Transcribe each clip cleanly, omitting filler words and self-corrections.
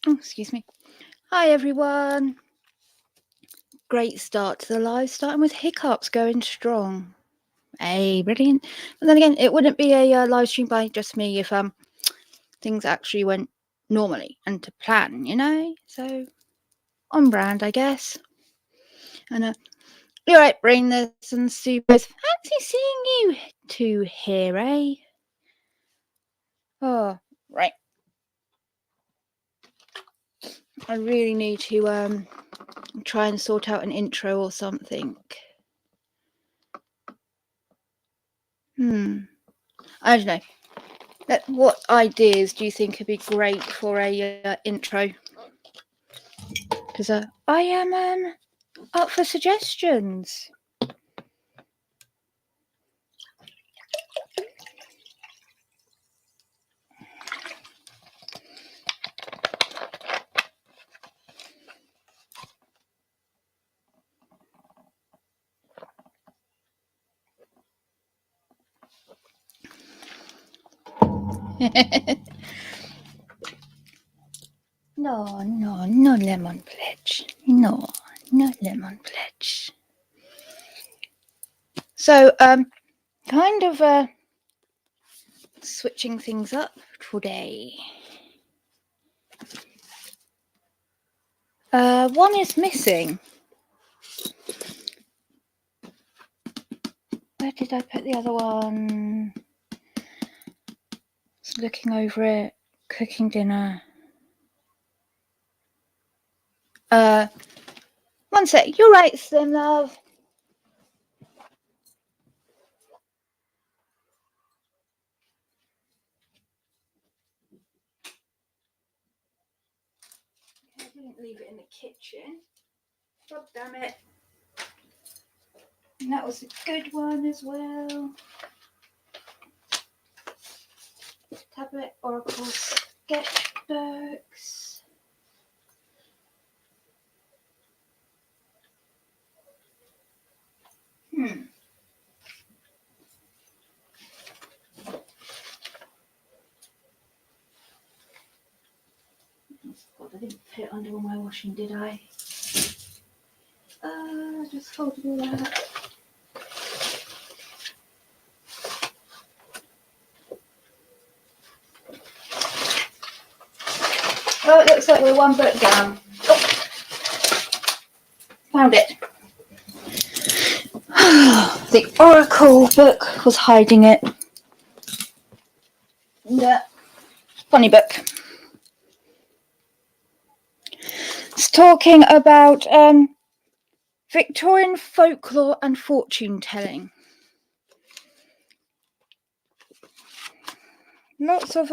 Oh, excuse me. Hi, everyone. Great start to the live, starting with hiccups going strong. Hey, brilliant. But then again, it wouldn't be a live stream by just me if things actually went normally and to plan, you know? So, on brand, I guess. And you're right, brainless and supers. Fancy seeing you two here, eh? Oh, right. I really need to try and sort out an intro or something. I don't know. What ideas do you think would be great for a intro? Because I am up for suggestions. No, no lemon pledge. No lemon pledge. So, kind of switching things up today. One is missing. Where did I put the other one? Just looking over it, cooking dinner. One sec. You're right, Slim Love. I didn't leave it in the kitchen. God damn it. And that was a good one as well. Tablet, Oracle, sketchbooks. God, I didn't put it under all my washing, did I? Just folded all that. Oh, it looks like we're one book down. Oh. Found it. The Oracle book was hiding it. The funny book. It's talking about Victorian folklore and fortune telling. Lots of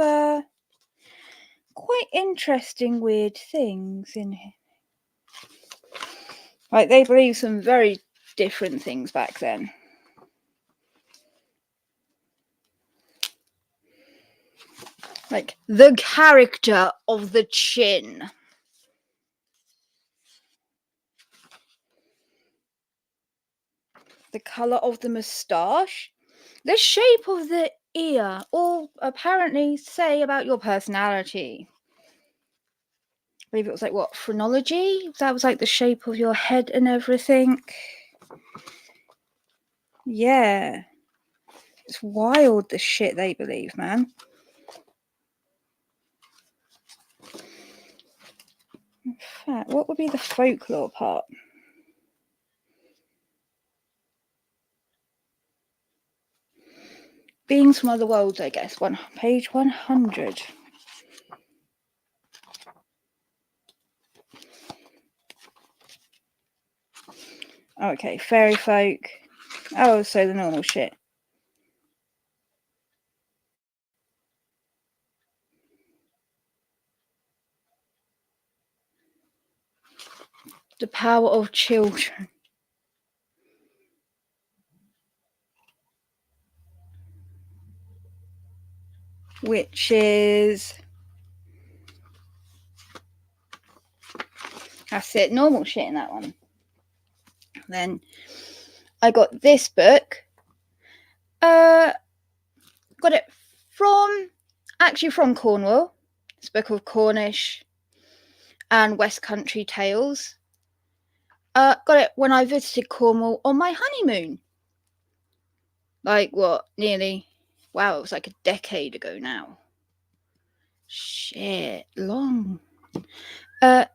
quite interesting weird things in here. Like, they believed some very different things back then. Like, the character of the chin. The colour of the moustache. The shape of the ear. All apparently say about your personality. I believe it was like, what, phrenology? That was like the shape of your head and everything. Yeah. It's wild, the shit they believe, man. In fact, what would be the folklore part? Beings from other worlds, I guess. Page 100. Okay, fairy folk. Oh, so the normal shit. The power of children. Which is... That's it, normal shit in that one. Then I got this book. Got it from Cornwall. It's a book of Cornish and West Country Tales. Got it when I visited Cornwall on my honeymoon. Like what? Nearly. Wow, it was like a decade ago now. Shit, long. Yeah.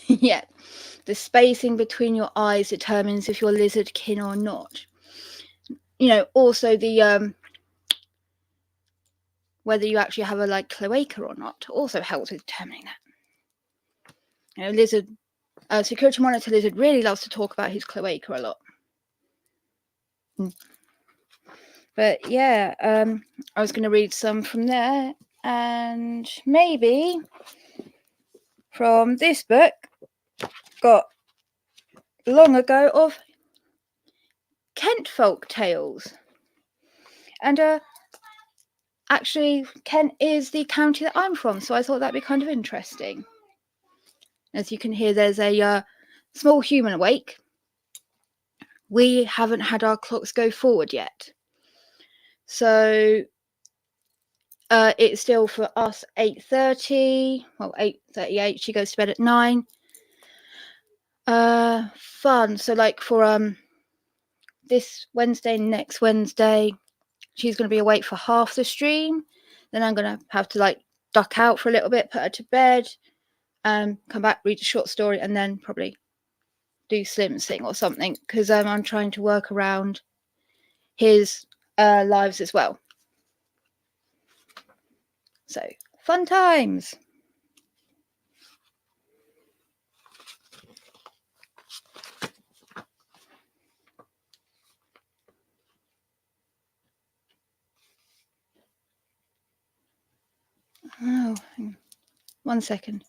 Yeah. The spacing between your eyes determines if you're lizard kin or not. Also the whether you actually have a like cloaca or not also helps with determining that. Lizard security monitor lizard really loves to talk about his cloaca a lot. But yeah, I was going to read some from there, and maybe from this book got long ago of Kent folk tales. And actually Kent is the county that I'm from, so I thought that'd be kind of interesting. As you can hear, there's a small human awake. We haven't had our clocks go forward yet, so it's still for us 8:30. Well, 8:38. She goes to bed at 9. Fun. So like for this Wednesday, next Wednesday, she's going to be awake for half the stream. Then I'm going to have to like duck out for a little bit, put her to bed, come back, read a short story, and then probably do Slim's thing or something, because I'm trying to work around his lives as well. So fun times. Oh, hang on. 1 second.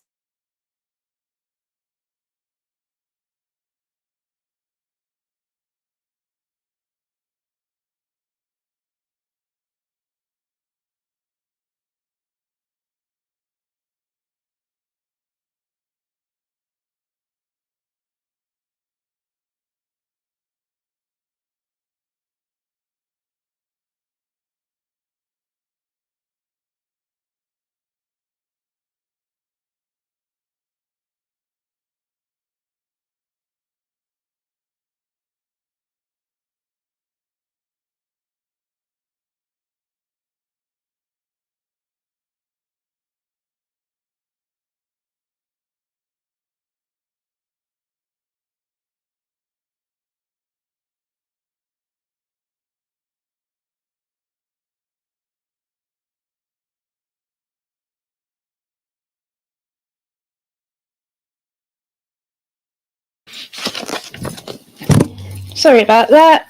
Sorry about that.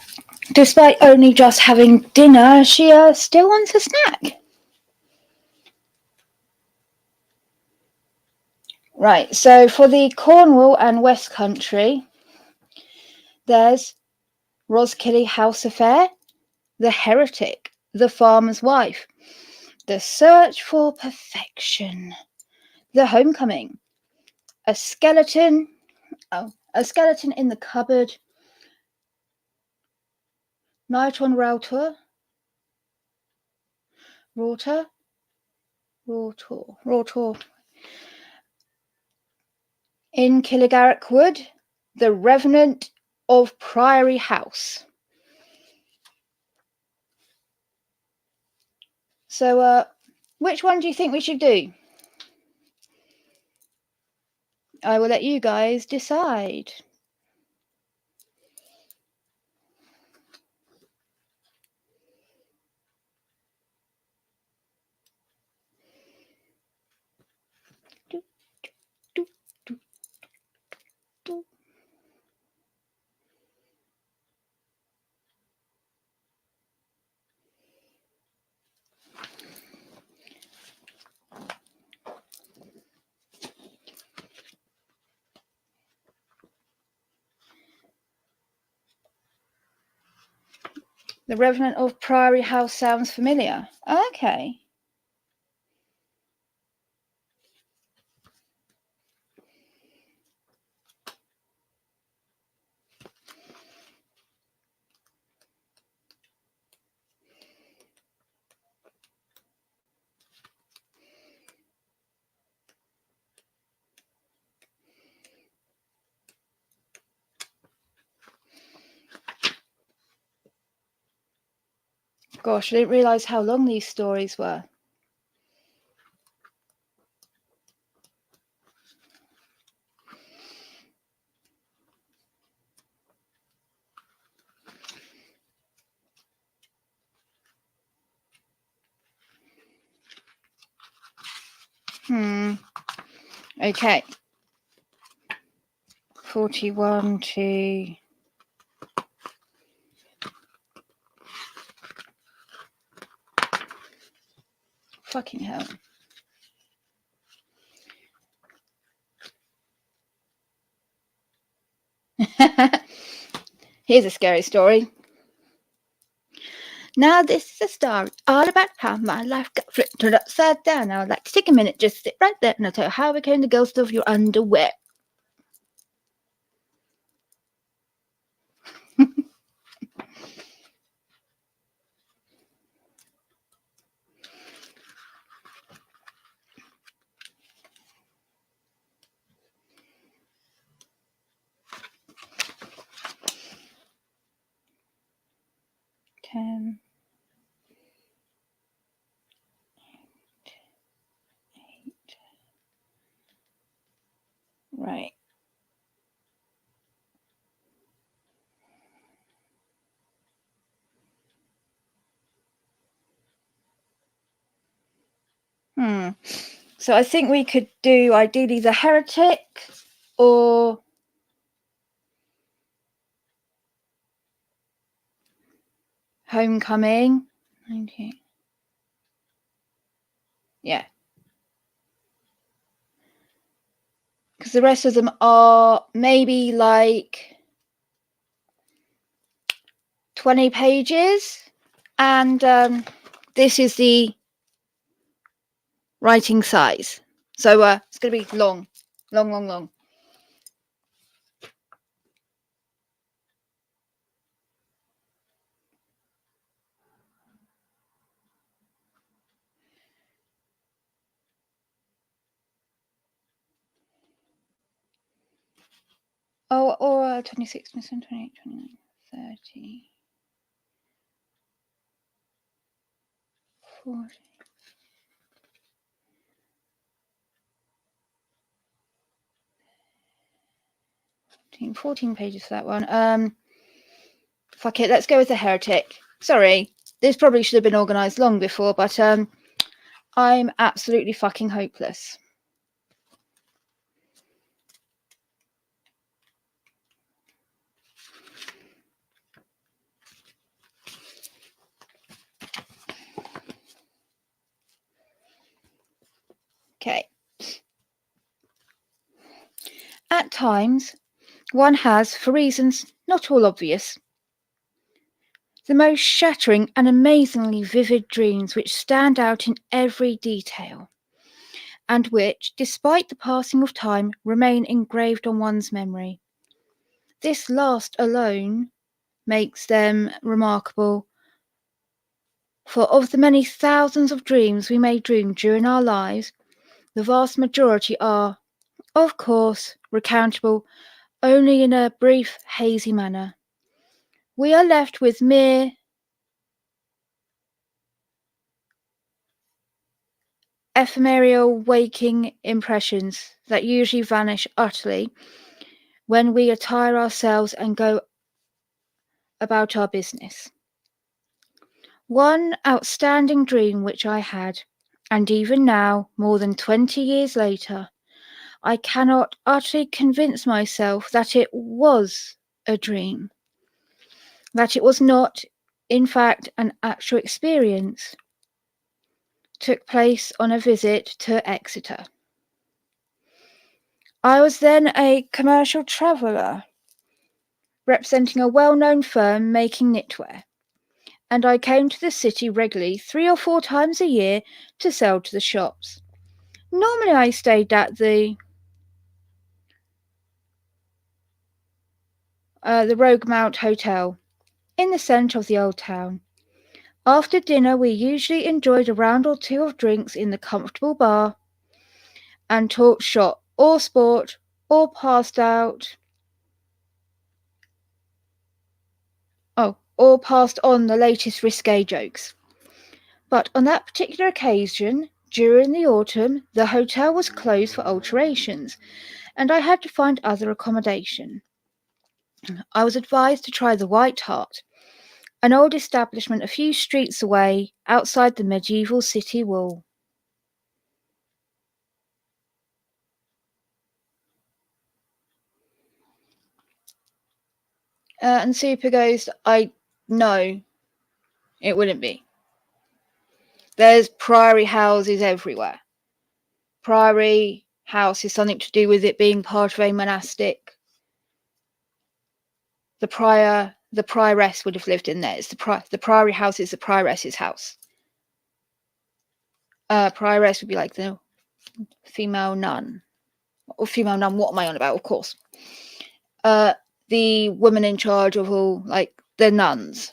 Despite only just having dinner, she still wants a snack. Right, so for the Cornwall and West Country, there's Roskillie House Affair, The Heretic, The Farmer's Wife, The Search for Perfection, The Homecoming, A Skeleton in the Cupboard, Night on Rautor, in Killigarrick Wood, The Revenant of Priory House. So, which one do you think we should do? I will let you guys decide. The Revenant of Priory House sounds familiar. Okay. Gosh, I didn't realise how long these stories were. Okay. 41 to... Fucking hell. Here's a scary story. Now this is a story all about how my life got flipped upside down. I would like to take a minute, just sit right there, and I'll tell you how I became the ghost of your underwear. Ten, 8. Right. So I think we could do ideally The Heretic or Homecoming. 98. Yeah. Because the rest of them are maybe like 20 pages. And this is the writing size. So it's going to be long. Long. Oh, or 26, 27, 28, 29, 30, 40. 14 pages for that one. Fuck it, let's go with The Heretic. Sorry, this probably should have been organised long before, but I'm absolutely fucking hopeless. Okay. At times, one has, for reasons not all obvious, the most shattering and amazingly vivid dreams which stand out in every detail, and which, despite the passing of time, remain engraved on one's memory. This last alone makes them remarkable, for of the many thousands of dreams we may dream during our lives, the vast majority are, of course, recountable only in a brief, hazy manner. We are left with mere ephemeral waking impressions that usually vanish utterly when we attire ourselves and go about our business. One outstanding dream which I had, and even now, more than 20 years later, I cannot utterly convince myself that it was a dream, that it was not, in fact, an actual experience, took place on a visit to Exeter. I was then a commercial traveller, representing a well-known firm making knitwear, and I came to the city regularly 3 or 4 times a year to sell to the shops. Normally I stayed at the Roguemount Hotel in the centre of the old town. After dinner we usually enjoyed a round or two of drinks in the comfortable bar and talked shop or sport or passed out or passed on the latest risque jokes. But on that particular occasion, during the autumn, the hotel was closed for alterations, and I had to find other accommodation. I was advised to try the White Hart, an old establishment a few streets away outside the medieval city wall. And Super goes, I know it wouldn't be. There's priory houses everywhere. Priory house is something to do with it being part of a monastic. The prioress would have lived in there. It's the priory house is the prioress's house. Prioress would be like the female nun. Or female nun, what am I on about? Of course. The woman in charge of all, like, the nuns.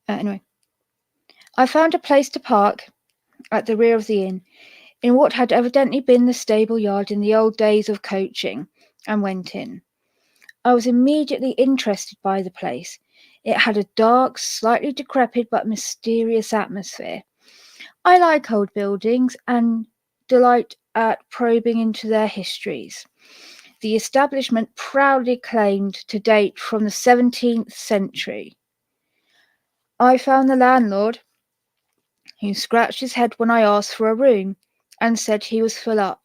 Anyway, I found a place to park at the rear of the inn, in what had evidently been the stable yard in the old days of coaching, and went in. I was immediately interested by the place. It had a dark, slightly decrepit but mysterious atmosphere. I like old buildings and delight at probing into their histories. The establishment proudly claimed to date from the 17th century. I found the landlord, who scratched his head when I asked for a room, and said he was full up.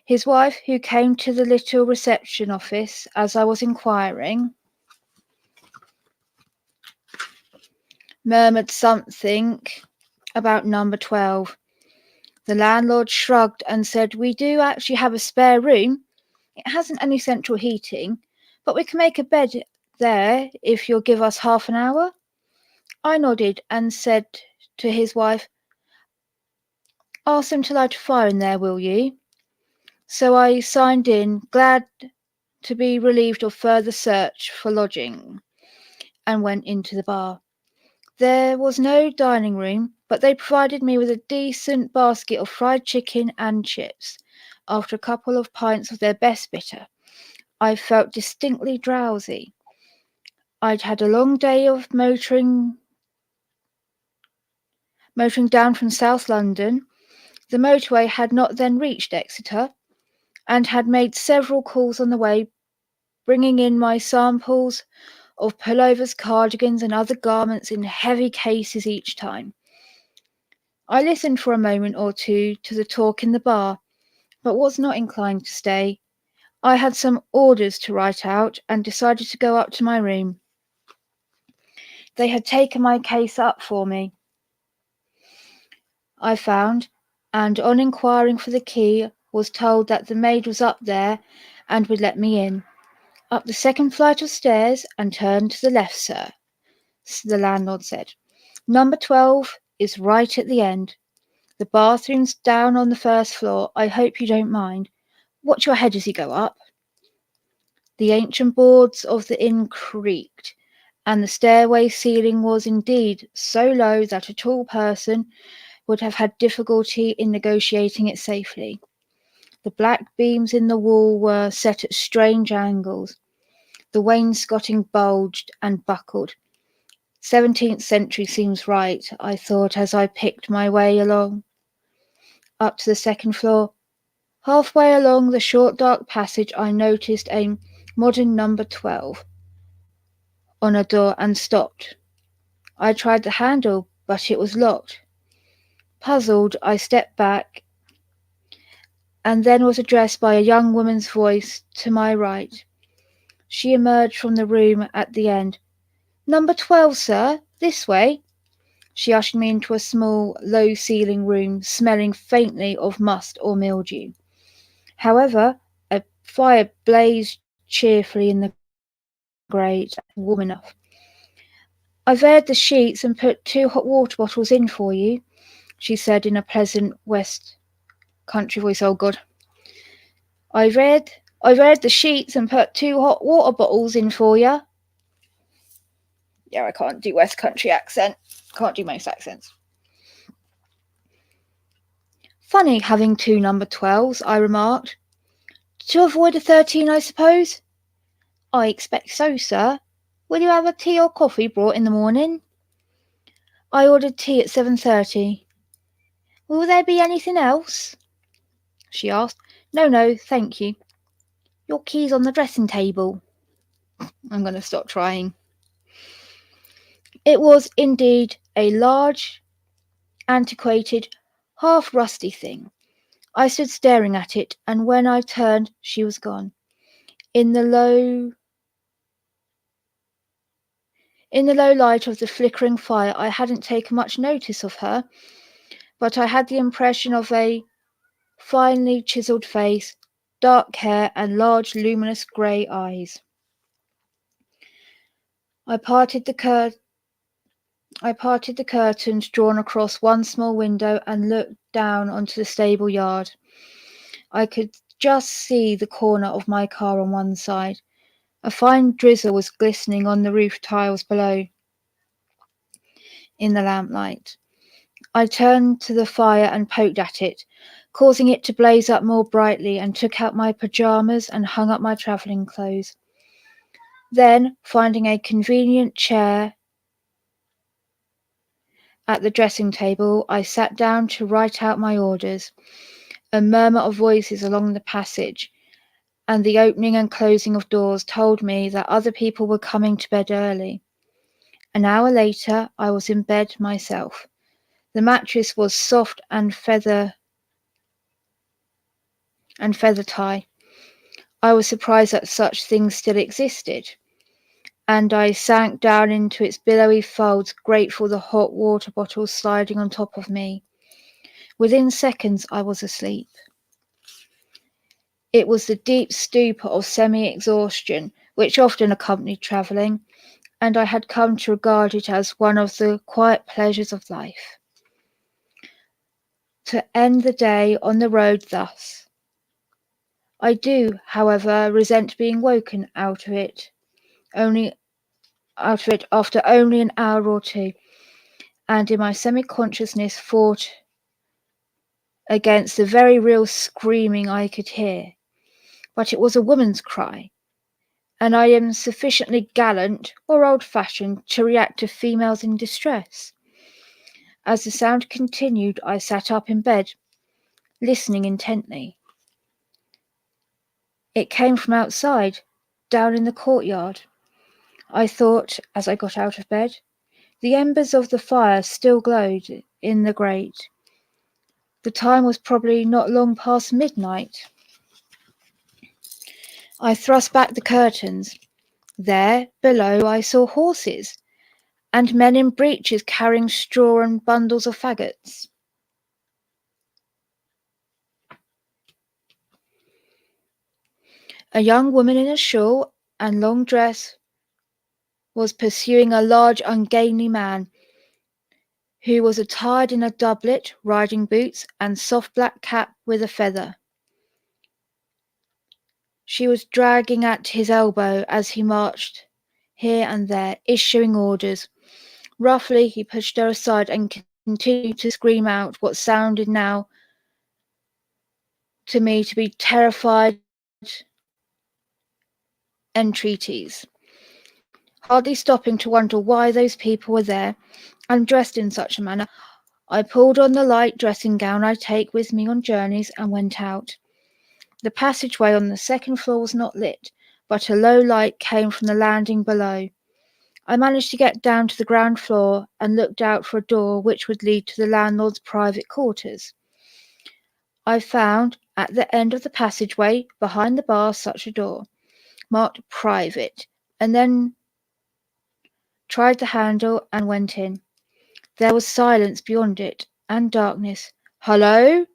His wife, who came to the little reception office as I was inquiring, murmured something about number 12. The landlord shrugged and said, we do actually have a spare room. It hasn't any central heating, but we can make a bed there if you'll give us half an hour. I nodded and said to his wife, ask them to light a fire in there, will you? So I signed in, glad to be relieved of further search for lodging, and went into the bar. There was no dining room, but they provided me with a decent basket of fried chicken and chips. After a couple of pints of their best bitter, I felt distinctly drowsy. I'd had a long day of motoring down from South London. The motorway had not then reached Exeter, and had made several calls on the way, bringing in my samples of pullovers, cardigans, and other garments in heavy cases each time. I listened for a moment or two to the talk in the bar, but was not inclined to stay. I had some orders to write out and decided to go up to my room. They had taken my case up for me, I found, and on inquiring for the key, was told that the maid was up there and would let me in. Up the second flight of stairs and turn to the left, sir, the landlord said. Number 12 is right at the end. The bathroom's down on the first floor. I hope you don't mind. Watch your head as you go up. The ancient boards of the inn creaked, and the stairway ceiling was indeed so low that a tall person would have had difficulty in negotiating it safely. The black beams in the wall were set at strange angles. The wainscoting bulged and buckled. 17th century seems right, I thought as I picked my way along up to the second floor. Halfway along the short dark passage I noticed a modern number 12 on a door and stopped. I tried the handle, but it was locked. Puzzled, I stepped back and then was addressed by a young woman's voice to my right. She emerged from the room at the end. Number 12, sir, this way. She ushered me into a small, low-ceiling room, smelling faintly of must or mildew. However, a fire blazed cheerfully in the grate, warm enough. I've aired the sheets and put 2 hot water bottles in for you, she said in a pleasant West Country voice. Oh, God. I've aired the sheets and put 2 hot water bottles in for you. Yeah, I can't do West Country accent. Can't do most accents. Funny having 2 number 12s, I remarked. To avoid a 13, I suppose? I expect so, sir. Will you have a tea or coffee brought in the morning? I ordered tea at 7:30. Will there be anything else? She asked. No, thank you. Your key's on the dressing table. I'm going to stop trying. It was indeed a large, antiquated, half rusty thing. I stood staring at it, and when I turned, she was gone. In the low light of the flickering fire, I hadn't taken much notice of her, but I had the impression of a finely chiselled face, dark hair, and large, luminous grey eyes. I parted the curtains drawn across one small window and looked down onto the stable yard. I could just see the corner of my car on one side. A fine drizzle was glistening on the roof tiles below in the lamplight. I turned to the fire and poked at it, causing it to blaze up more brightly, and took out my pyjamas and hung up my travelling clothes. Then, finding a convenient chair at the dressing table, I sat down to write out my orders. A murmur of voices along the passage and the opening and closing of doors told me that other people were coming to bed early. An hour later, I was in bed myself. The mattress was soft and feather tie. I was surprised that such things still existed, and I sank down into its billowy folds, grateful the hot water bottle sliding on top of me. Within seconds, I was asleep. It was the deep stupor of semi-exhaustion which often accompanied travelling, and I had come to regard it as one of the quiet pleasures of life. To end the day on the road thus. I do, however, resent being woken out of it after only an hour or two, and in my semi-consciousness fought against the very real screaming I could hear. But it was a woman's cry, and I am sufficiently gallant or old-fashioned to react to females in distress. As the sound continued, I sat up in bed, listening intently. It came from outside, down in the courtyard. I thought, as I got out of bed. The embers of the fire still glowed in the grate. The time was probably not long past midnight. I thrust back the curtains. There, below, I saw horses, and men in breeches carrying straw and bundles of faggots. A young woman in a shawl and long dress was pursuing a large, ungainly man, who was attired in a doublet, riding boots, and soft black cap with a feather. She was dragging at his elbow as he marched here and there, issuing orders. Roughly, he pushed her aside and continued to scream out what sounded now to me to be terrified entreaties, hardly stopping to wonder why those people were there and dressed in such a manner. I pulled on the light dressing gown I take with me on journeys and went out. The passageway on the second floor was not lit, but a low light came from the landing below. I managed to get down to the ground floor and looked out for a door which would lead to the landlord's private quarters. I found, at the end of the passageway, behind the bar, such a door, marked private, and then tried the handle and went in. There was silence beyond it, and darkness. "Hullo?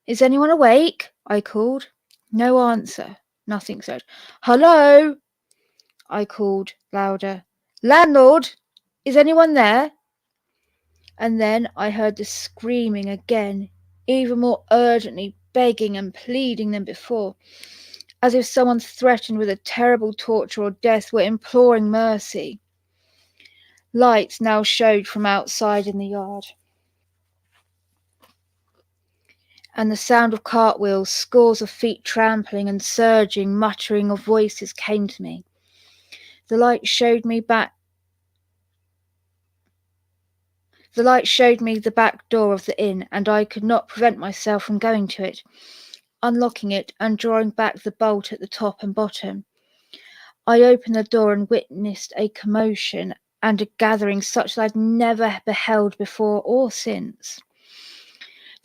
Is anyone awake?" I called. No answer. Nothing said. "Hullo?" I called louder. "Landlord! Is anyone there?" And then I heard the screaming again, even more urgently, begging and pleading than before, as if someone threatened with a terrible torture or death were imploring mercy. Lights now showed from outside in the yard, and the sound of cartwheels, scores of feet trampling and surging, muttering of voices came to me. The light showed me the back door of the inn, and I could not prevent myself from going to it, unlocking it and drawing back the bolt at the top and bottom. I opened the door and witnessed a commotion and a gathering such as I'd never beheld before or since.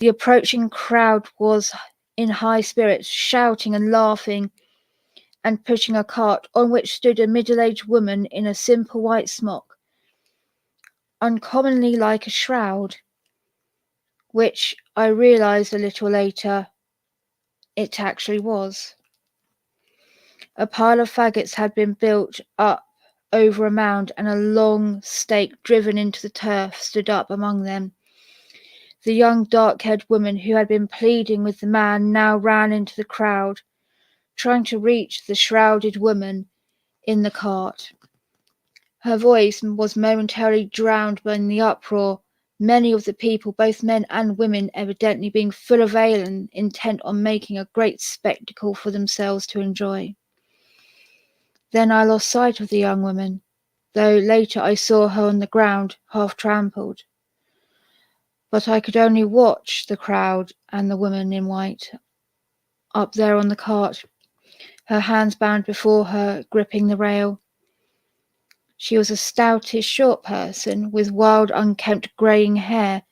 The approaching crowd was in high spirits, shouting and laughing and pushing a cart on which stood a middle-aged woman in a simple white smock, uncommonly like a shroud, which I realised a little later it actually was. A pile of faggots had been built up over a mound, and a long stake driven into the turf stood up among them. The young dark-haired woman who had been pleading with the man now ran into the crowd, trying to reach the shrouded woman in the cart. Her voice was momentarily drowned by the uproar, many of the people, both men and women, evidently being full of ale and intent on making a great spectacle for themselves to enjoy. Then I lost sight of the young woman, though later I saw her on the ground, half trampled. But I could only watch the crowd and the woman in white, up there on the cart, her hands bound before her, gripping the rail. She was a stoutish, short person, with wild, unkempt, greying hair.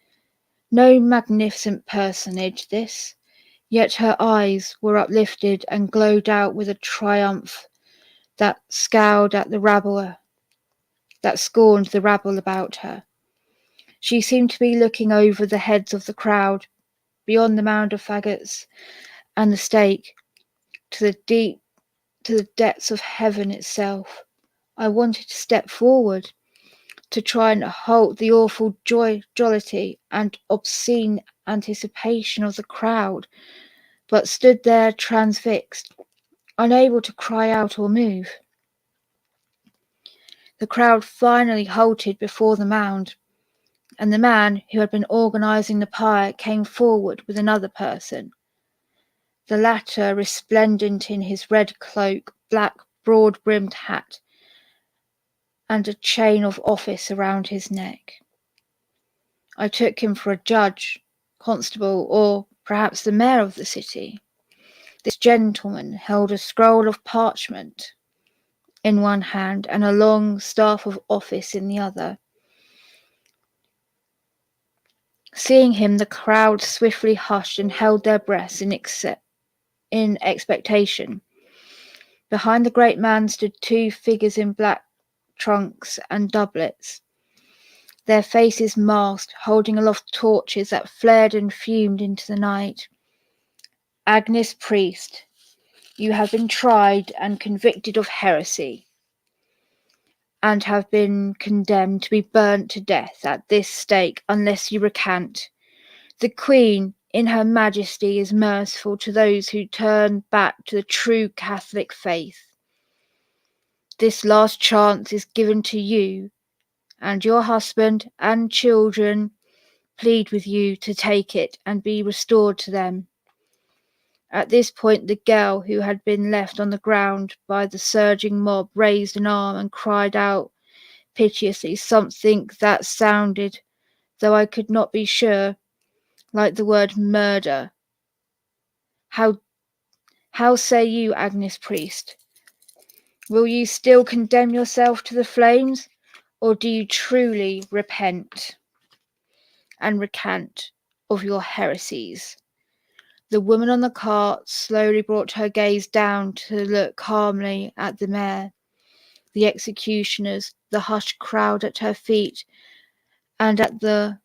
No magnificent personage, this, yet her eyes were uplifted and glowed out with a triumph that scorned the rabble about her. She seemed to be looking over the heads of the crowd, beyond the mound of faggots and the stake, to the depths of heaven itself. I wanted to step forward, to try and halt the awful jollity and obscene anticipation of the crowd, but stood there transfixed, unable to cry out or move. The crowd finally halted before the mound, and the man who had been organising the pyre came forward with another person, the latter resplendent in his red cloak, black broad-brimmed hat, and a chain of office around his neck. I took him for a judge, constable, or perhaps the mayor of the city. This gentleman held a scroll of parchment in one hand and a long staff of office in the other. Seeing him, the crowd swiftly hushed and held their breaths in expectation. Behind the great man stood two figures in black trunks and doublets, their faces masked, holding aloft torches that flared and fumed into the night. Agnes Priest, you have been tried and convicted of heresy, and have been condemned to be burnt to death at this stake unless you recant. The Queen, in her majesty, is merciful to those who turn back to the true Catholic faith. This last chance is given to you, and your husband and children plead with you to take it and be restored to them. At this point, the girl who had been left on the ground by the surging mob raised an arm and cried out piteously something that sounded, though I could not be sure, like the word murder. How say you, Agnes Priest? Will you still condemn yourself to the flames, or do you truly repent and recant of your heresies? The woman on the cart slowly brought her gaze down to look calmly at the mayor, the executioners, the hushed crowd at her feet, and at the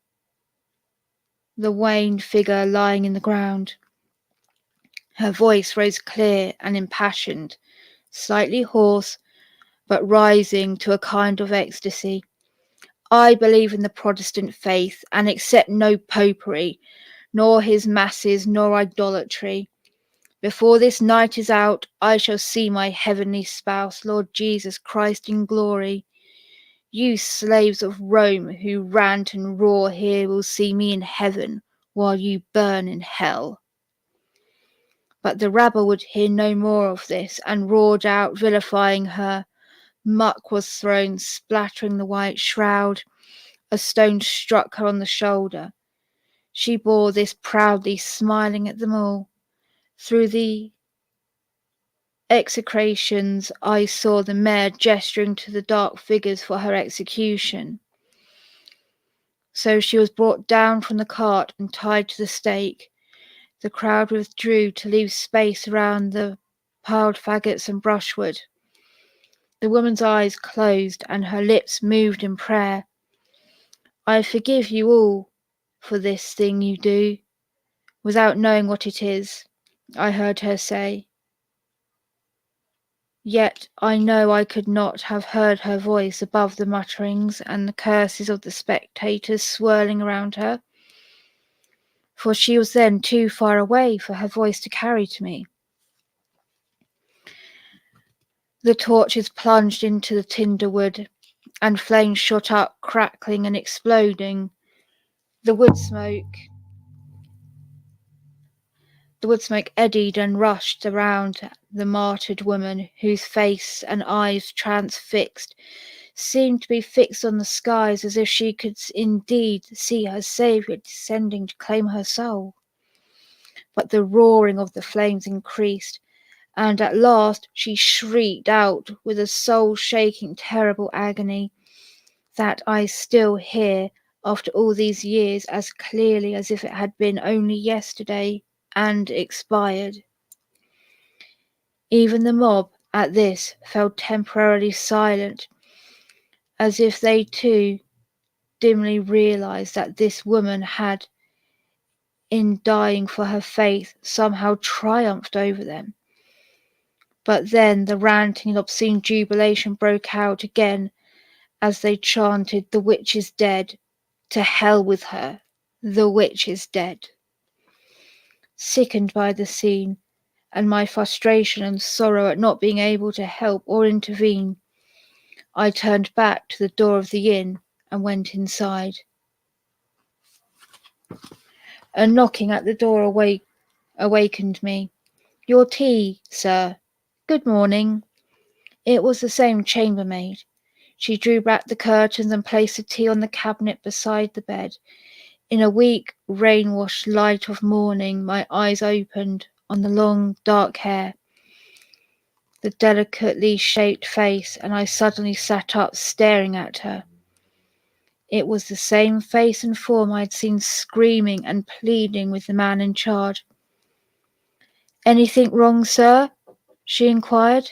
wan figure lying in the ground. Her voice rose clear and impassioned, slightly hoarse, but rising to a kind of ecstasy. I believe in the Protestant faith and accept no popery, nor his masses, nor idolatry. Before this night is out, I shall see my heavenly spouse, Lord Jesus Christ, in glory. You slaves of Rome who rant and roar here will see me in heaven while you burn in hell. But the rabble would hear no more of this, and roared out, vilifying her. Muck was thrown, splattering the white shroud. A stone struck her on the shoulder. She bore this proudly, smiling at them all. Through the execrations, I saw the mayor gesturing to the dark figures for her execution. So she was brought down from the cart and tied to the stake. The crowd withdrew to leave space around the piled faggots and brushwood. The woman's eyes closed and her lips moved in prayer. I forgive you all for this thing you do, without knowing what it is, I heard her say. Yet I know I could not have heard her voice above the mutterings and the curses of the spectators swirling around her, for she was then too far away for her voice to carry to me. The torches plunged into the tinder wood, and flames shot up, crackling and exploding. The wood smoke eddied and rushed around the martyred woman, whose face and eyes, transfixed, seemed to be fixed on the skies, as if she could indeed see her Saviour descending to claim her soul. But the roaring of the flames increased, and at last she shrieked out with a soul-shaking, terrible agony that I still hear after all these years as clearly as if it had been only yesterday, and expired. Even the mob at this fell temporarily silent, as if they too dimly realized that this woman had, in dying for her faith, somehow triumphed over them. But then the ranting and obscene jubilation broke out again as they chanted, "The witch is dead. To hell with her. The witch is dead." Sickened by the scene, and my frustration and sorrow at not being able to help or intervene, I turned back to the door of the inn and went inside. A knocking at the door awakened me. "Your tea, sir." "Good morning." It was the same chambermaid. She drew back the curtains and placed the tea on the cabinet beside the bed. In a weak, rain-washed light of morning, my eyes opened on the long, dark hair, the delicately shaped face, and I suddenly sat up, staring at her. It was the same face and form I had seen screaming and pleading with the man in charge. "Anything wrong, sir?" she inquired.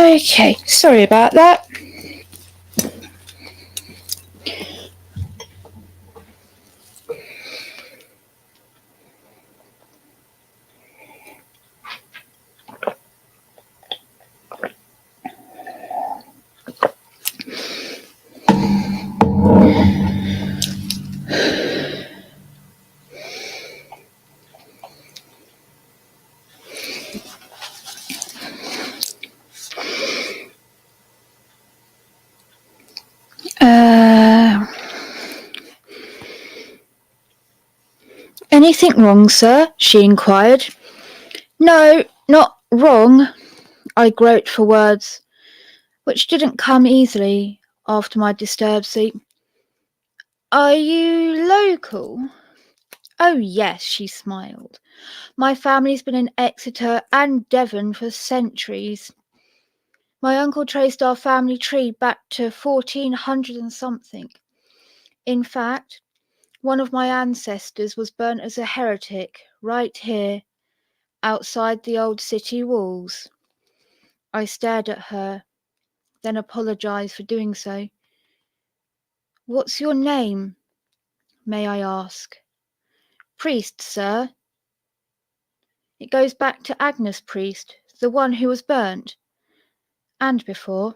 Okay, sorry about that. Anything wrong, sir? She inquired. No, not wrong, I groped for words, which didn't come easily after my disturbed sleep. Are you local? Oh, yes, she smiled. My family's been in Exeter and Devon for centuries. My uncle traced our family tree back to 1400 and something. In fact, one of my ancestors was burnt as a heretic right here, outside the old city walls. I stared at her, then apologized for doing so. What's your name, may I ask? Priest, sir. It goes back to Agnes Priest, the one who was burnt. And before.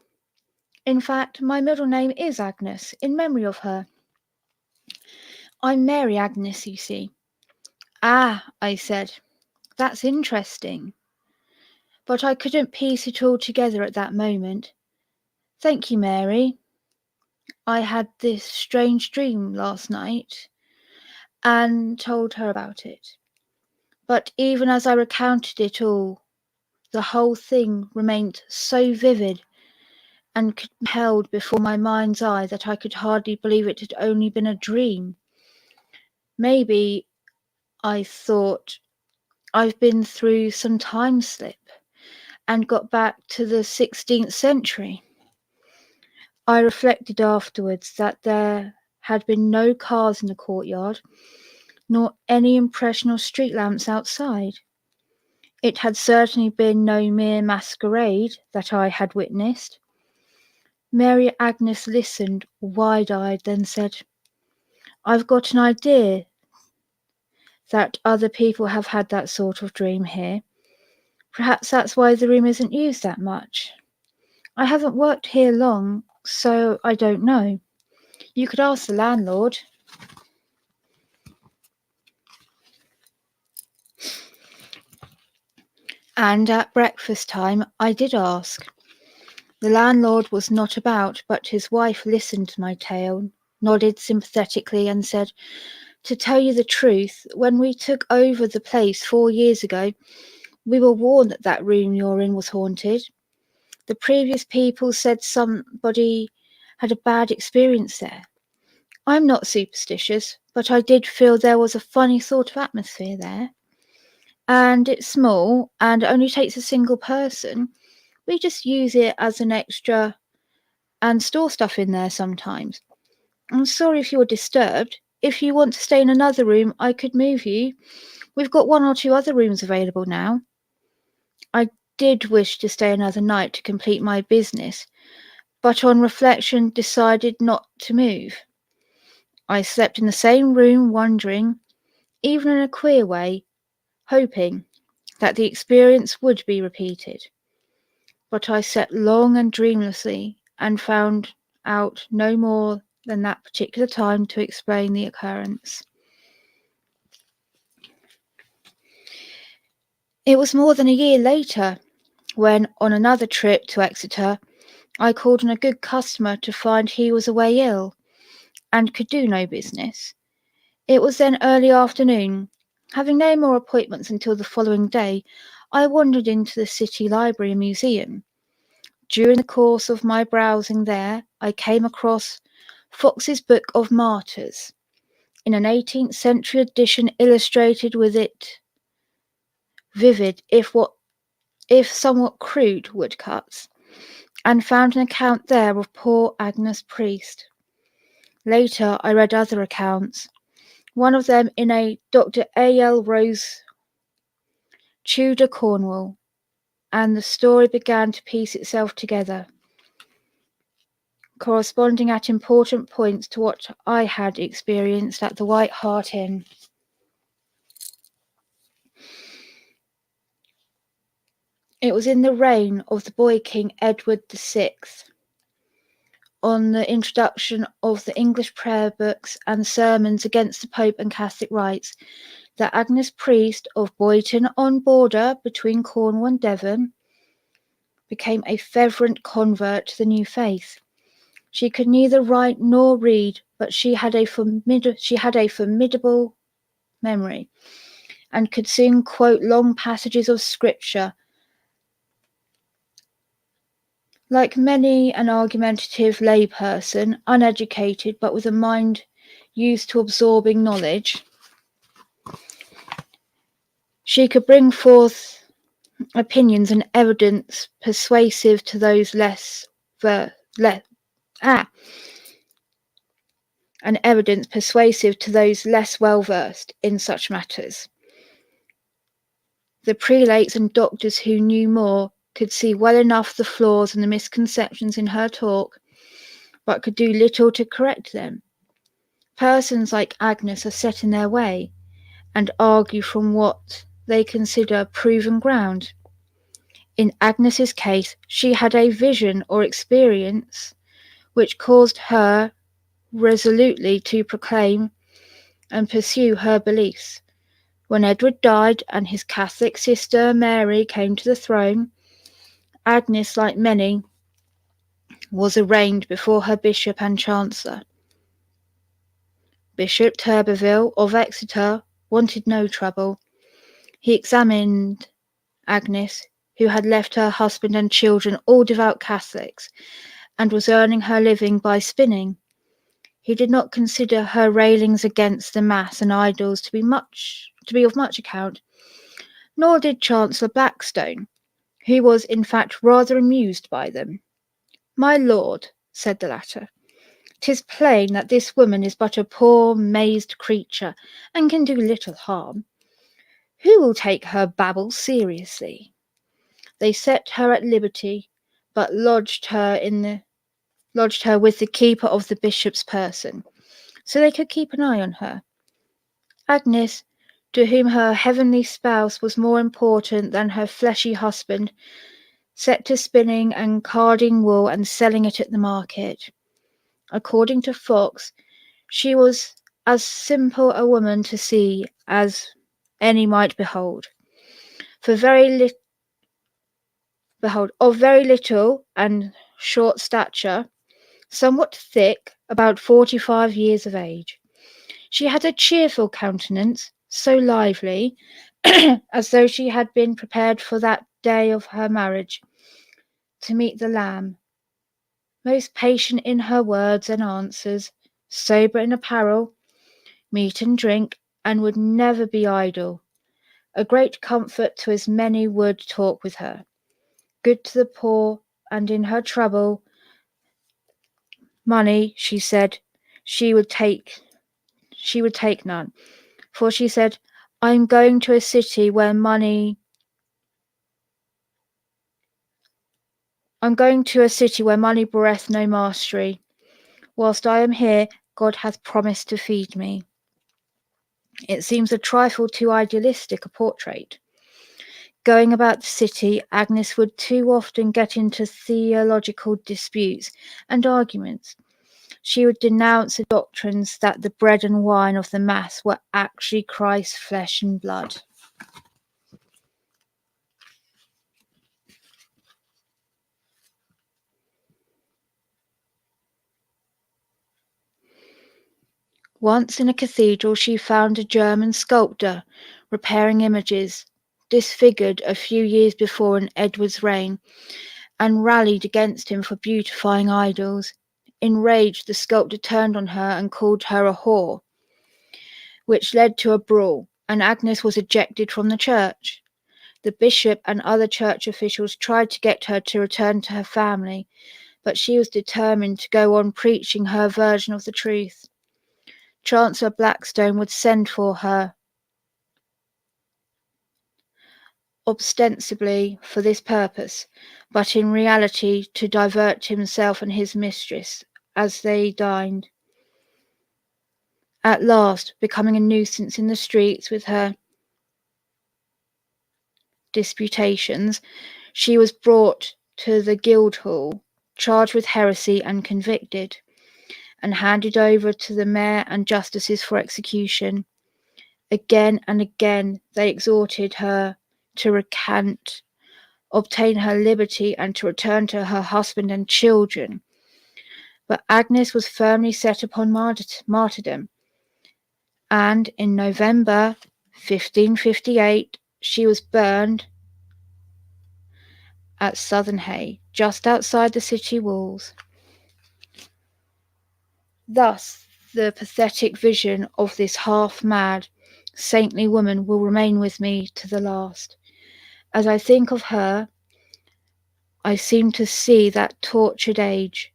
In fact, my middle name is Agnes, in memory of her. I'm Mary Agnes, you see. Ah, I said. That's interesting. But I couldn't piece it all together at that moment. Thank you, Mary. I had this strange dream last night, and told her about it. But even as I recounted it all, the whole thing remained so vivid and held before my mind's eye that I could hardly believe it had only been a dream. Maybe, I thought, I've been through some time slip and got back to the 16th century. I reflected afterwards that there had been no cars in the courtyard, nor any impression of street lamps outside. It had certainly been no mere masquerade that I had witnessed. Mary Agnes listened, wide-eyed, then said, I've got an idea that other people have had that sort of dream here. Perhaps that's why the room isn't used that much. I haven't worked here long, so I don't know. You could ask the landlord. And at breakfast time I did ask. The landlord was not about, but his wife listened to my tale, nodded sympathetically, and said, To tell you the truth, when we took over the place 4 years ago, we were warned that that room you're in was haunted. The previous people said somebody had a bad experience there. I'm not superstitious, but I did feel there was a funny sort of atmosphere there. And it's small and only takes a single person. We just use it as an extra and store stuff in there sometimes. I'm sorry if you're disturbed. If you want to stay in another room, I could move you. We've got 1 or 2 other rooms available now. I did wish to stay another night to complete my business, but on reflection decided not to move. I slept in the same room, wondering, even in a queer way, hoping that the experience would be repeated. But I slept long and dreamlessly and found out no more than that particular time to explain the occurrence. It was more than a year later when, on another trip to Exeter, I called on a good customer to find he was away ill and could do no business. It was then early afternoon. Having no more appointments until the following day, I wandered into the city library and museum. During the course of my browsing there, I came across Fox's Book of Martyrs, in an 18th century edition illustrated with it vivid, if somewhat crude woodcuts, and found an account there of poor Agnes Priest. Later I read other accounts, one of them in a Dr. A. L. Rose, Tudor, Cornwall, and the story began to piece itself together, corresponding at important points to what I had experienced at the White Hart Inn. It was in the reign of the boy king Edward VI, on the introduction of the English prayer books and sermons against the Pope and Catholic rites, that Agnes Priest of Boyton-on-Border between Cornwall and Devon became a fervent convert to the new faith. She could neither write nor read, but she had a formidable memory, and could soon quote long passages of Scripture. Like many an argumentative layperson, uneducated but with a mind used to absorbing knowledge, she could bring forth opinions and evidence persuasive to those less well versed in such matters. The prelates and doctors who knew more could see well enough the flaws and the misconceptions in her talk, but could do little to correct them. Persons like Agnes are set in their way, and argue from what they consider proven ground. In Agnes's case, she had a vision or experience which caused her resolutely to proclaim and pursue her beliefs. When Edward died and his Catholic sister Mary came to the throne, Agnes, like many, was arraigned before her bishop and chancellor. Bishop Turberville of Exeter wanted no trouble. He examined Agnes, who had left her husband and children all devout Catholics, and was earning her living by spinning. He did not consider her railings against the mass and idols to be of much account, nor did Chancellor Blackstone, who was in fact rather amused by them. "My lord," said the latter, "'tis plain that this woman is but a poor mazed creature, and can do little harm. Who will take her babble seriously?" They set her at liberty, but lodged her with the keeper of the bishop's person, so they could keep an eye on her. Agnes, to whom her heavenly spouse was more important than her fleshy husband, set to spinning and carding wool and selling it at the market. According to Fox, she was as simple a woman to see as any might behold. Of very little and short stature, somewhat thick, about 45 years of age. She had a cheerful countenance, so lively, as though she had been prepared for that day of her marriage, to meet the Lamb. Most patient in her words and answers, sober in apparel, meat and drink, and would never be idle. A great comfort to as many would talk with her. Good to the poor, and in her trouble, money, she said, she would take none. For she said, I'm going to a city where money beareth no mastery. Whilst I am here, God hath promised to feed me. It seems a trifle too idealistic a portrait. Going about the city, Agnes would too often get into theological disputes and arguments. She would denounce the doctrines that the bread and wine of the Mass were actually Christ's flesh and blood. Once in a cathedral, she found a German sculptor repairing images, disfigured a few years before in Edward's reign, and rallied against him for beautifying idols. Enraged, the sculptor turned on her and called her a whore, which led to a brawl, and Agnes was ejected from the church. The bishop and other church officials tried to get her to return to her family, but she was determined to go on preaching her version of the truth. Chancellor Blackstone would send for her ostensibly for this purpose, but in reality to divert himself and his mistress as they dined. At last, becoming a nuisance in the streets with her disputations, she was brought to the Guildhall, charged with heresy and convicted, and handed over to the mayor and justices for execution. Again and again they exhorted her to recant, obtain her liberty, and to return to her husband and children. But Agnes was firmly set upon martyrdom, and in November 1558 she was burned at Southernhay, just outside the city walls. Thus, the pathetic vision of this half-mad, saintly woman will remain with me to the last. As I think of her, I seem to see that tortured age,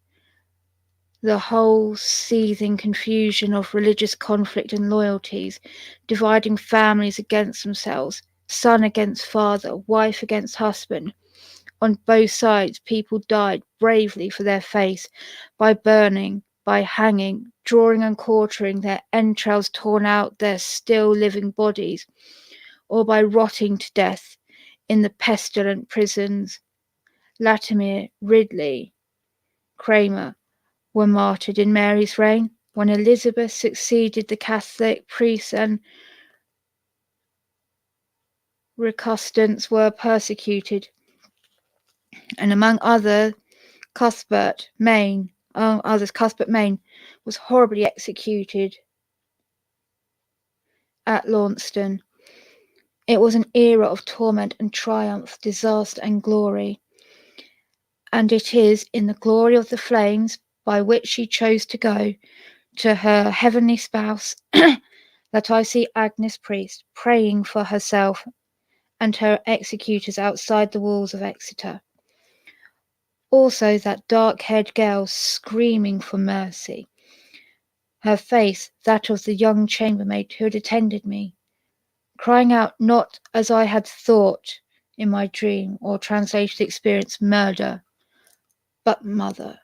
the whole seething confusion of religious conflict and loyalties, dividing families against themselves, son against father, wife against husband. On both sides, people died bravely for their faith, by burning, by hanging, drawing and quartering, their entrails torn out their still living bodies, or by rotting to death in the pestilent prisons. Latimer, Ridley, Cramer were martyred in Mary's reign, when Elizabeth succeeded the Catholic priests and recustants were persecuted, and among others Cuthbert Maine was horribly executed at Launceston. It was an era of torment and triumph, disaster and glory, and it is in the glory of the flames by which she chose to go to her heavenly spouse that I see Agnes Priest praying for herself and her executors outside the walls of Exeter. Also that dark-haired girl screaming for mercy, her face that of the young chambermaid who had attended me, crying out not as I had thought in my dream or translated experience murder, but mother.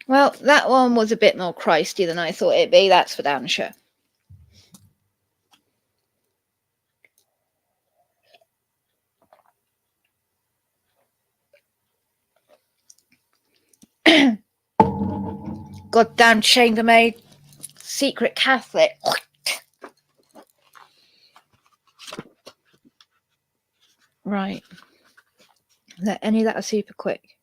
Well, that one was a bit more Christy than I thought it'd be, that's for damn sure. Goddamn chambermaid, secret Catholic. Right. Any of that are super quick.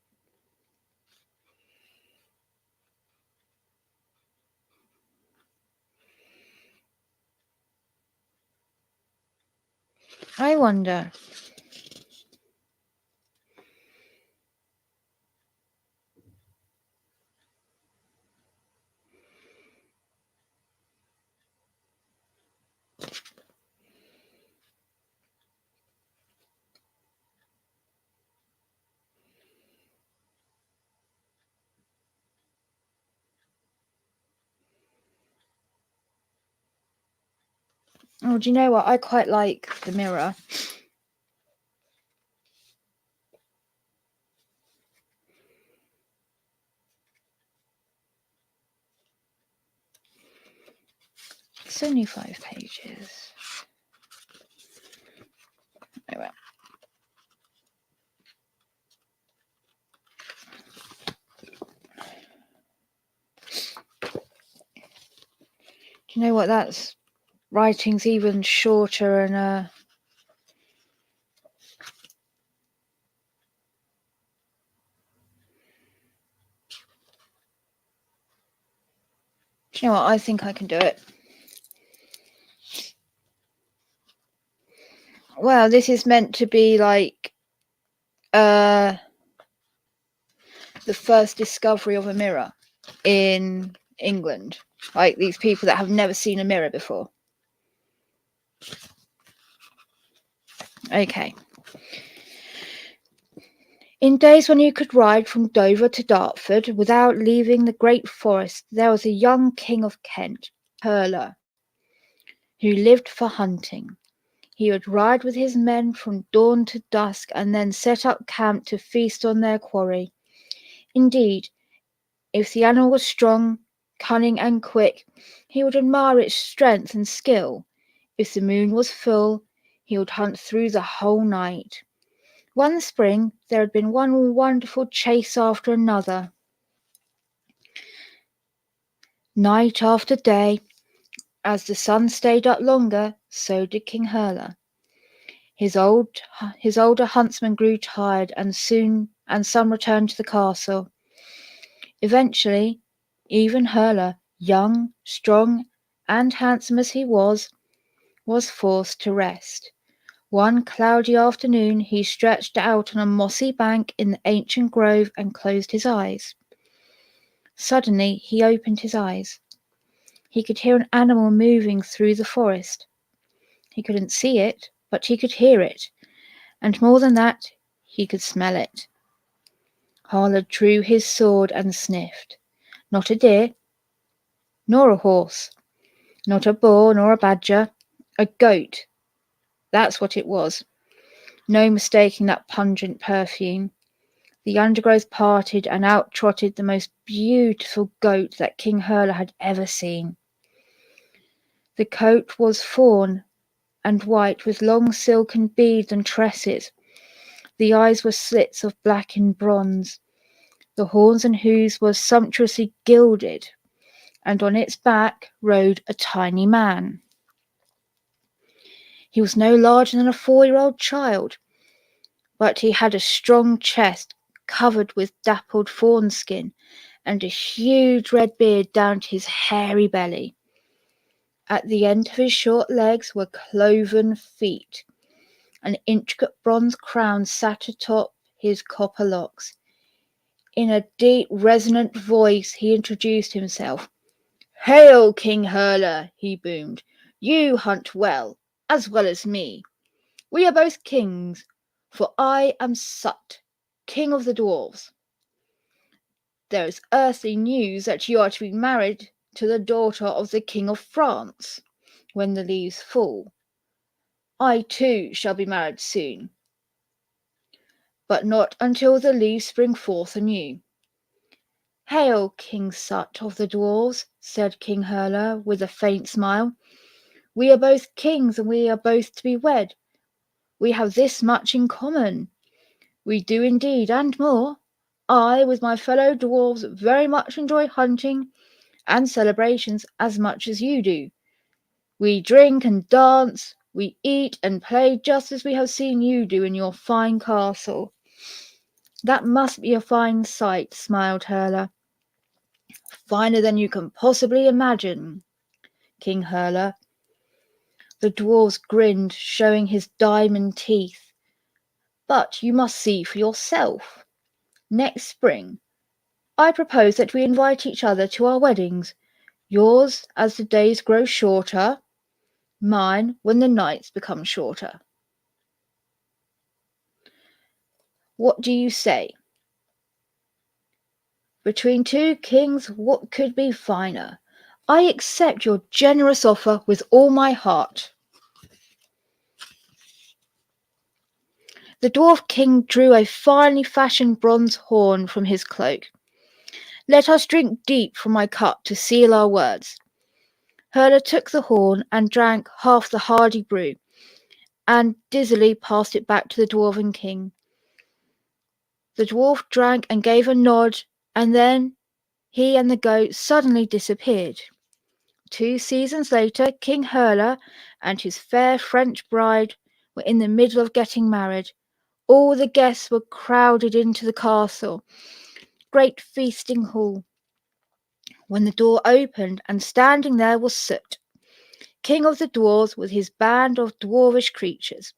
I wonder. Oh, do you know what? I quite like the mirror. It's only 5 pages. Oh well. Do you know what? That's writing's even shorter and do you know what? I think I can do it. Well, this is meant to be like the first discovery of a mirror in England. Like these people that have never seen a mirror before. Okay. In days when you could ride from Dover to Dartford without leaving the great forest, there was a young king of Kent, Hurler, who lived for hunting. He would ride with his men from dawn to dusk and then set up camp to feast on their quarry. Indeed, if the animal was strong, cunning, and quick, he would admire its strength and skill. If the moon was full, he would hunt through the whole night. One spring there had been one wonderful chase after another. Night after day, as the sun stayed up longer, so did King Hurler. His older huntsmen grew tired, and some returned to the castle. Eventually, even Hurler, young, strong, and handsome as he was forced to rest. One cloudy afternoon he stretched out on a mossy bank in the ancient grove and closed his eyes. Suddenly he opened his eyes. He could hear an animal moving through the forest. He couldn't see it, but he could hear it, and more than that, he could smell it. Hurler drew his sword and sniffed. Not a deer, nor a horse, not a boar nor a badger, a goat. That's what it was. No mistaking that pungent perfume. The undergrowth parted, and out trotted the most beautiful goat that King Hurler had ever seen. The coat was fawn and white, with long silken beads and tresses. The eyes were slits of blackened bronze. The horns and hooves were sumptuously gilded, and on its back rode a tiny man. He was no larger than a 4-year-old child, but he had a strong chest covered with dappled fawn skin, and a huge red beard down to his hairy belly. At the end of his short legs were cloven feet. An intricate bronze crown sat atop his copper locks. In a deep, resonant voice he introduced himself. "Hail, King Hurler," he boomed. "You hunt well as me. We are both kings, for I am Sut, king of the dwarves. There is earthly news that you are to be married to the daughter of the King of France when the leaves fall. I too shall be married soon, but not until the leaves spring forth anew." "Hail, King Sut of the dwarves," said King Hurler with a faint smile. "We are both kings, and we are both to be wed. We have this much in common. We do indeed, and more. I, with my fellow dwarves, very much enjoy hunting and celebrations as much as you do. We drink and dance, we eat and play just as we have seen you do in your fine castle." "That must be a fine sight," smiled Hurler. "Finer than you can possibly imagine, King Hurler." The dwarves grinned, showing his diamond teeth. "But you must see for yourself. Next spring, I propose that we invite each other to our weddings. Yours as the days grow shorter, mine when the nights become shorter. What do you say? Between two kings, what could be finer? I accept your generous offer with all my heart." The dwarf king drew a finely fashioned bronze horn from his cloak. "Let us drink deep from my cup to seal our words." Hurler took the horn and drank half the hardy brew, and dizzily passed it back to the dwarven king. The dwarf drank and gave a nod, and then he and the goat suddenly disappeared. 2 seasons later, King Hurler and his fair French bride were in the middle of getting married. All the guests were crowded into the castle, great feasting hall, when the door opened, and standing there was Soot, king of the dwarves, with his band of dwarvish creatures.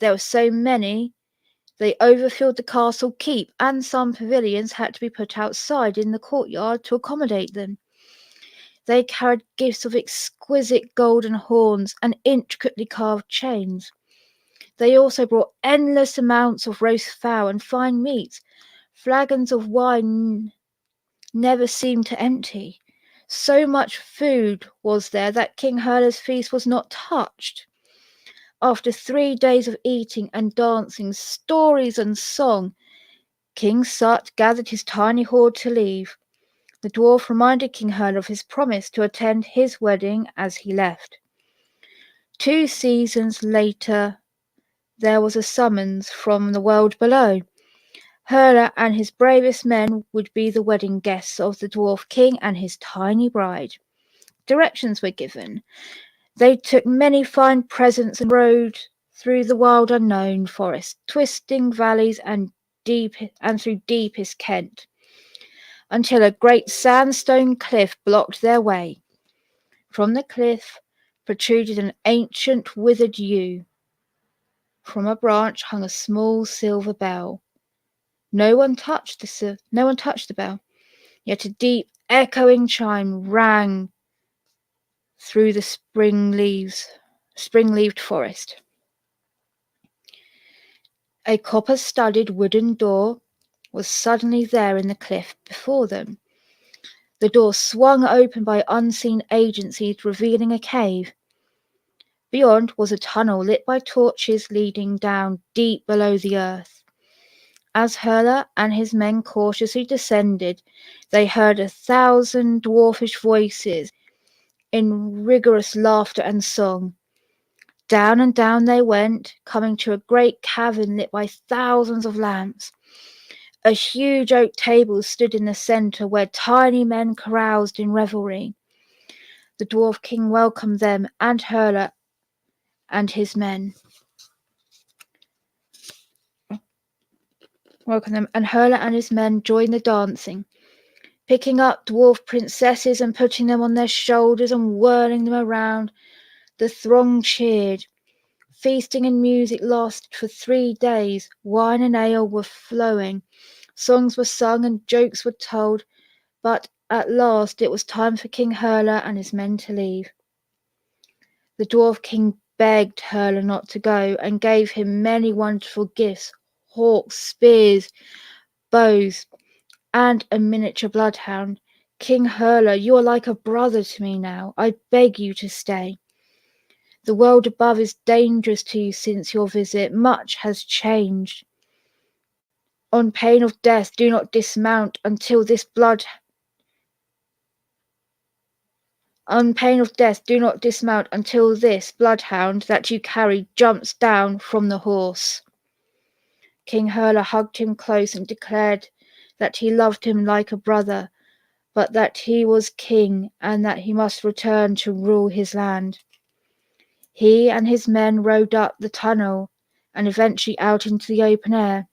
There were so many they overfilled the castle keep, and some pavilions had to be put outside in the courtyard to accommodate them. They carried gifts of exquisite golden horns and intricately carved chains. They also brought endless amounts of roast fowl and fine meats. Flagons of wine never seemed to empty. So much food was there that King Herla's feast was not touched. After 3 days of eating and dancing, stories and song, King Sut gathered his tiny horde to leave. The dwarf reminded King Herla of his promise to attend his wedding as he left. 2 seasons later, there was a summons from the world below. Herla and his bravest men would be the wedding guests of the dwarf king and his tiny bride. Directions were given. They took many fine presents and rode through the wild unknown forest, twisting valleys and through deepest Kent, until a great sandstone cliff blocked their way. From the cliff protruded an ancient withered yew. From a branch hung a small silver bell. No one touched the bell, yet a deep, echoing chime rang through the spring-leaved forest. A copper-studded wooden door was suddenly there in the cliff before them. The door swung open by unseen agencies, revealing a cave. Beyond was a tunnel lit by torches leading down deep below the earth. As Herla and his men cautiously descended, they heard 1,000 dwarfish voices in rigorous laughter and song. Down and down they went, coming to a great cavern lit by thousands of lamps. A huge oak table stood in the centre, where tiny men caroused in revelry. The dwarf king welcomed them and Herla and his men. Herla and his men joined the dancing, picking up dwarf princesses and putting them on their shoulders and whirling them around. The throng cheered. Feasting and music lasted for 3 days. Wine and ale were flowing. Songs were sung and jokes were told. But at last it was time for King Herla and his men to leave. The dwarf king begged Herla not to go and gave him many wonderful gifts: hawks, spears, bows, and a miniature bloodhound. King Herla, you are like a brother to me now. I beg you to stay. The world above is dangerous to you since your visit. Much has changed. On pain of death, do not dismount until this bloodhound that you carry jumps down from the horse. King Herla hugged him close and declared that he loved him like a brother, but that he was king and that he must return to rule his land. He and his men rode up the tunnel and eventually out into the open air.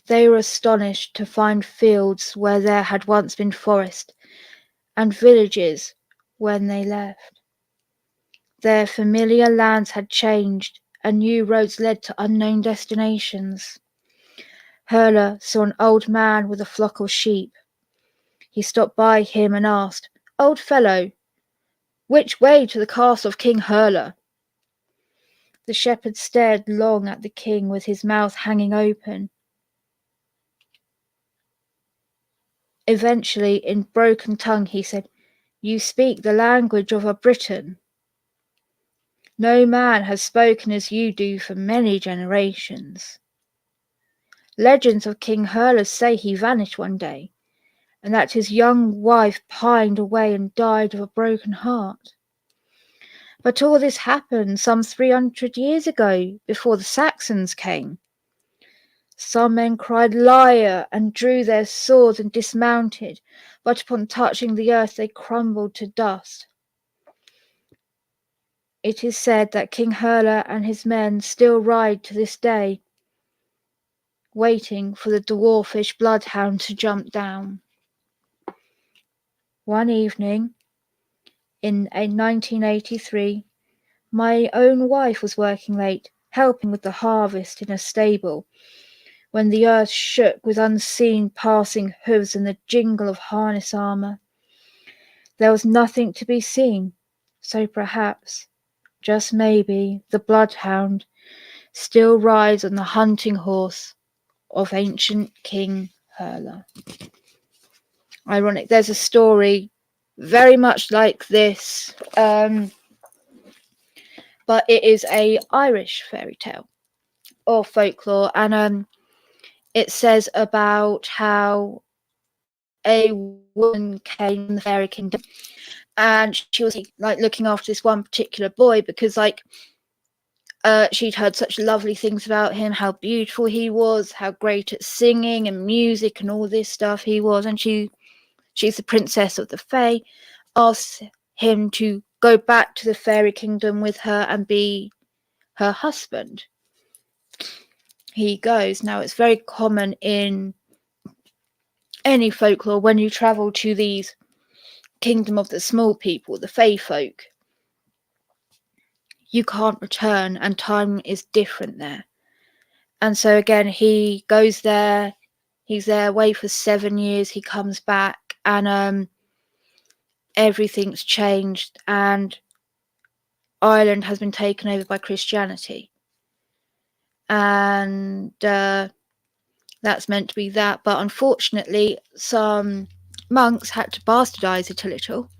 They were astonished to find fields where there had once been forest, and villages when they left. Their familiar lands had changed, and new roads led to unknown destinations. Herla saw an old man with a flock of sheep. He stopped by him and asked, "Old fellow, which way to the castle of King Herla?" The shepherd stared long at the king with his mouth hanging open. Eventually, in broken tongue, he said, "You speak the language of a Briton. No man has spoken as you do for many generations. Legends of King Herla say he vanished one day, and that his young wife pined away and died of a broken heart. But all this happened some 300 years ago, before the Saxons came. Some men cried 'Liar!' and drew their swords and dismounted, but upon touching the earth they crumbled to dust. It is said that King Herla and his men still ride to this day, waiting for the dwarfish bloodhound to jump down." One evening in 1983, my own wife was working late, helping with the harvest in a stable, when the earth shook with unseen passing hooves and the jingle of harness armour. There was nothing to be seen, so perhaps just maybe, the bloodhound still rides on the hunting horse of ancient King Hurler. Ironic, there's a story very much like this, but it is a Irish fairy tale or folklore, and it says about how a woman came from the fairy kingdom, and she was like looking after this one particular boy because she'd heard such lovely things about him, how beautiful he was, how great at singing and music and all this stuff he was, and she's the princess of the Fae, asks him to go back to the fairy kingdom with her and be her husband. He goes. Now, it's very common in any folklore when you travel to these kingdom of the small people, the Fae folk, you can't return, and time is different there. And so again, he goes there, he's there away for 7 years, he comes back, and everything's changed, and Ireland has been taken over by Christianity. And that's meant to be that, but unfortunately some monks had to bastardize it a little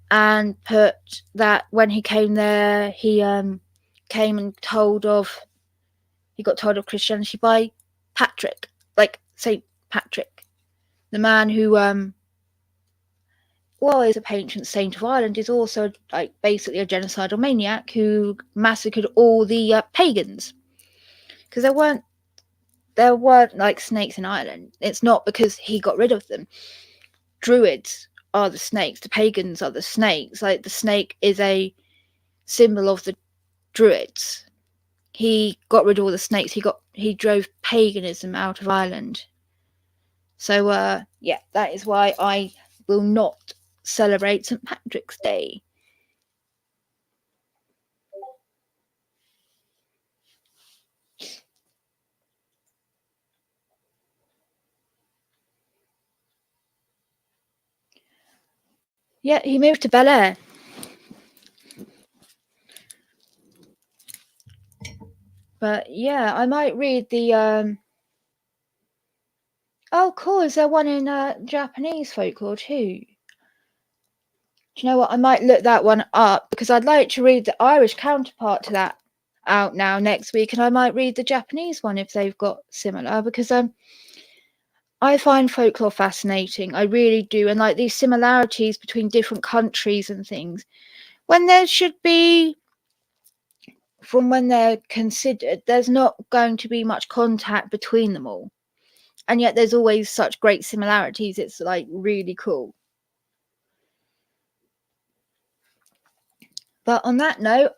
and put that when he came there, he came and he got told of Christianity by Patrick, like Saint Patrick, the man who is a patron saint of Ireland, is also like basically a genocidal maniac who massacred all the pagans, because there weren't like snakes in Ireland. It's not because he got rid of them. Druids are the snakes, the pagans are the snakes. Like, the snake is a symbol of the Druids. He got rid of all the snakes. He drove paganism out of Ireland. So yeah, that is why I will not celebrate St. Patrick's Day. Yeah, he moved to Bel Air. But yeah, I might read the oh, cool, is there one in Japanese folklore too? Do you know what? I might look that one up, because I'd like to read the Irish counterpart to that out now next week, and I might read the Japanese one if they've got similar, because I find folklore fascinating. I really do, and like these similarities between different countries and things, when there should be, from when they're considered, there's not going to be much contact between them all, and yet there's always such great similarities. It's like really cool. But on that note,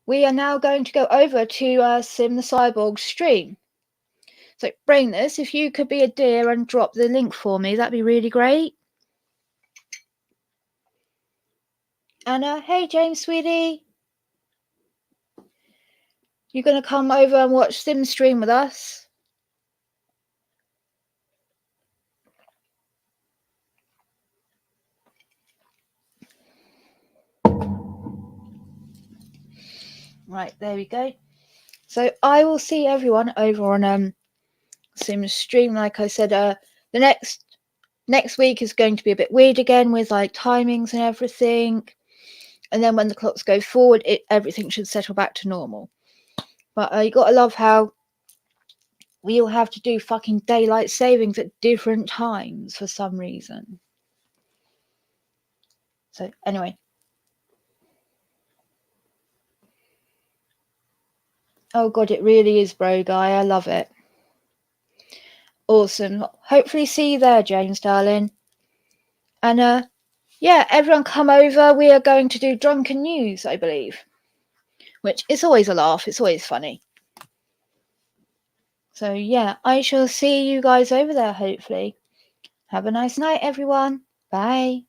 we are now going to go over to Sim the Cyborg's stream. So, Brainless, if you could be a dear and drop the link for me, that'd be really great. And hey, James, sweetie, you going to come over and watch Sim stream with us? Right, there we go. So I will see everyone over on Sim's stream. Like I said, the next week is going to be a bit weird again with like timings and everything. And then when the clocks go forward, everything should settle back to normal. But you gotta love how we all have to do fucking daylight savings at different times for some reason. So anyway. Oh god, it really is, bro guy. I love it. Awesome. Hopefully see you there, James, darling. And yeah, everyone come over. We are going to do drunken news, I believe. Which is always a laugh. It's always funny. So yeah, I shall see you guys over there, hopefully. Have a nice night, everyone. Bye.